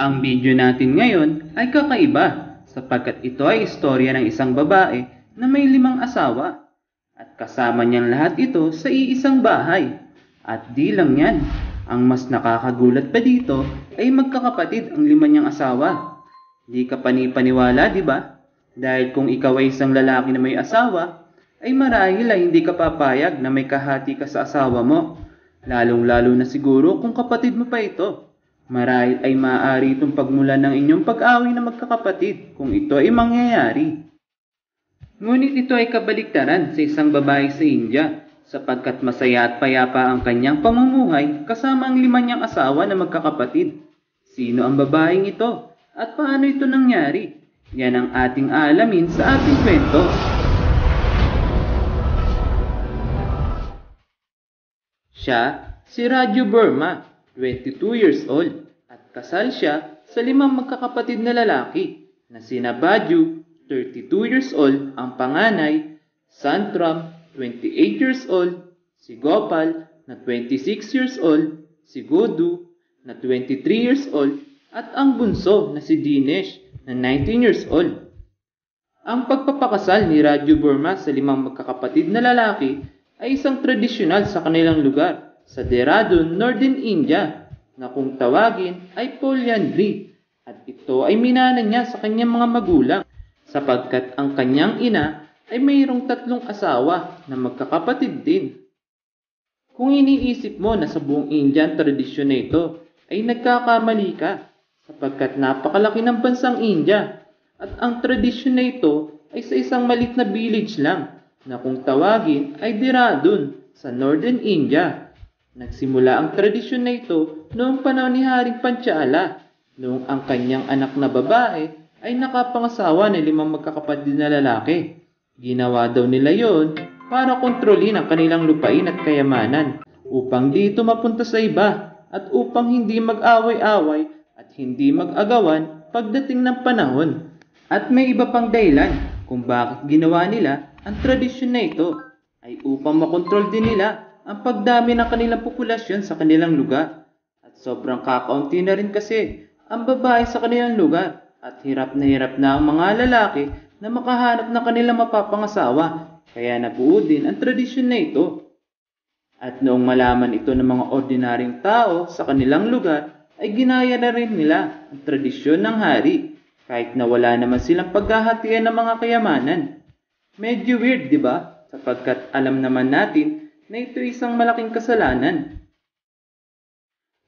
Ang video natin ngayon ay kakaiba sapagkat ito ay istorya ng isang babae na may 5 asawa at kasama niyang lahat ito sa iisang bahay. At di lang yan, ang mas nakakagulat pa dito ay magkakapatid ang 5 niyang asawa. Di ka panipaniwala, di ba? Dahil kung ikaw ay isang lalaki na may asawa, ay marahil ay hindi ka papayag na may kahati ka sa asawa mo. Lalong-lalo na siguro kung kapatid mo pa ito. Marahil ay maaari itong pagmulan ng inyong pag-away na magkakapatid kung ito ay mangyayari. Ngunit ito ay kabaliktaran sa isang babae sa India sapagkat masaya at payapa ang kanyang pamumuhay kasama ang 5 niyang asawa na magkakapatid. Sino ang babaeng ito at paano ito nangyari? Yan ang ating aalamin sa ating kwento. Siya, si Raju Verma, 22 years old, at kasal siya sa 5 magkakapatid na lalaki na sina Baju, 32 years old, ang panganay, Santram, 28 years old, si Gopal, na 26 years old, si Godu, na 23 years old, at ang bunso na si Dinesh, na 19 years old. Ang pagpapakasal ni Raju Verma sa 5 magkakapatid na lalaki ay isang tradisyonal sa kanilang lugar sa Dehradun, Northern India na kung tawagin ay polyandry at ito ay minana niya sa kanyang mga magulang sapagkat ang kanyang ina ay mayroong 3 asawa na magkakapatid din. Kung iniisip mo na sa buong Indian tradisyon na ito ay nagkakamali ka sapagkat napakalaki ng bansang India at ang tradisyon na ito ay sa isang malit na village lang na kung tawagin ay Dehradun sa Northern India. Nagsimula ang tradisyon na ito noong panahon ni Haring Panchala, noong ang kanyang anak na babae ay nakapangasawa ng 5 magkakapatid na lalaki. Ginawa daw nila yon para kontrolin ang kanilang lupain at kayamanan upang dito mapunta sa iba at upang hindi mag-away-away at hindi mag-agawan pagdating ng panahon. At may iba pang dahilan kung bakit ginawa nila ang tradisyon na ito ay upang makontrol din nila ang pagdami ng kanilang populasyon sa kanilang lugar. At sobrang kakaunti na rin kasi ang babae sa kanilang lugar at hirap na ang mga lalaki na makahanap ng kanilang mapapangasawa. Kaya nabuo din ang tradisyon na ito. At noong malaman ito ng mga ordinaryong tao sa kanilang lugar ay ginaya na rin nila ang tradisyon ng hari kahit na wala naman silang paghahatian ng mga kayamanan. Medyo weird, di ba? Sapagkat alam naman natin na ito isang malaking kasalanan.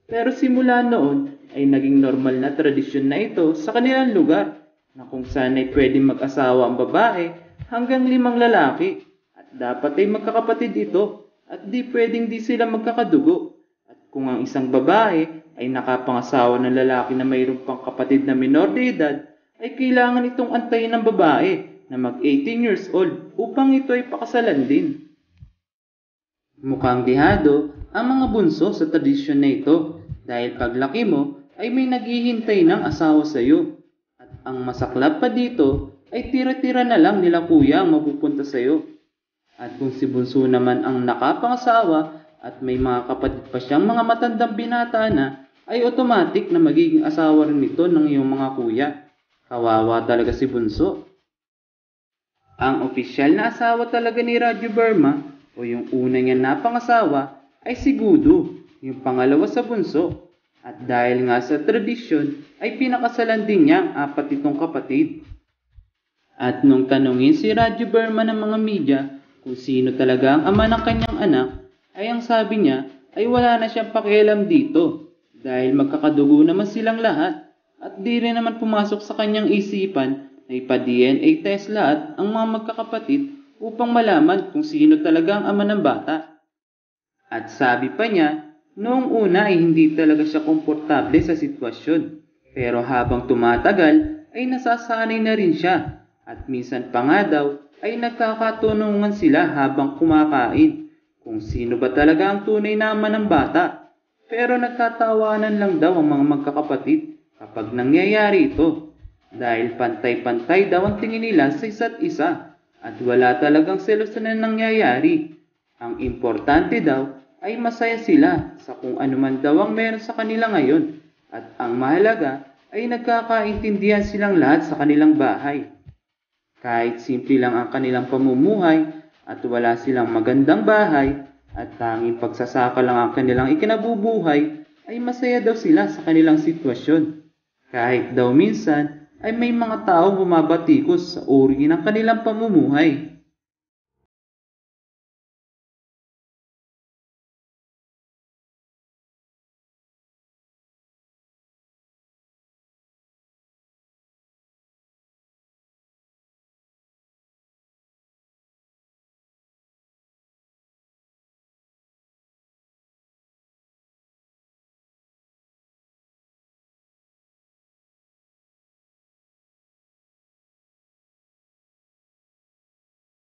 Pero simula noon ay naging normal na tradisyon na ito sa kanilang lugar na kung saan ay pwedeng mag-asawa ang babae hanggang 5 lalaki at dapat ay magkakapatid ito at di pwedeng di sila magkakadugo. At kung ang isang babae ay nakapangasawa ng lalaki na mayroong pang kapatid na minor de edad ay kailangan itong antayin ng babae na mag 18 years old upang ito ay pakasalan din. Mukhang dehado ang mga bunso sa tradisyon na ito dahil paglaki mo ay may naghihintay ng asawa sa iyo. At ang masaklap pa dito ay tira-tira na lang nila kuya ang mapupunta sa iyo. At kung si bunso naman ang nakapangasawa at may mga kapatid pa siyang mga matandang binata na ay automatic na magiging asawa rin nito ng iyong mga kuya. Kawawa talaga si bunso. Ang opisyal na asawa talaga ni Raju Verma o yung una niya napangasawa ay si Gudu, yung pangalawa sa bunso. At dahil nga sa tradisyon ay pinakasalan din niya ang 4 nitong kapatid. At nung tanungin si Raju Verma ng mga media kung sino talaga ang ama ng kanyang anak, ay ang sabi niya ay wala na siyang pakialam dito dahil magkakadugo naman silang lahat at di rin naman pumasok sa kanyang isipan na ipa-DNA test lahat ang mga magkakapatid upang malaman kung sino talaga ang ama ng bata. At sabi pa niya, noong una ay hindi talaga siya komportable sa sitwasyon. Pero habang tumatagal ay nasasanay na rin siya. At minsan pa nga daw ay nagkakatunungan sila habang kumakain kung sino ba talaga ang tunay na ama ng bata. Pero nagtatawanan lang daw ang mga magkakapatid kapag nangyayari ito. Dahil pantay-pantay daw ang tingin nila sa isa't isa at wala talagang selos na nangyayari. Ang importante daw ay masaya sila sa kung anuman daw ang meron sa kanila ngayon at ang mahalaga ay nagkakaintindihan silang lahat sa kanilang bahay. Kahit simple lang ang kanilang pamumuhay at wala silang magandang bahay at tanging pagsasaka lang ang kanilang ikinabubuhay, ay masaya daw sila sa kanilang sitwasyon. Kahit daw minsan ay may mga tao bumabatikos sa uri ng kanilang pamumuhay.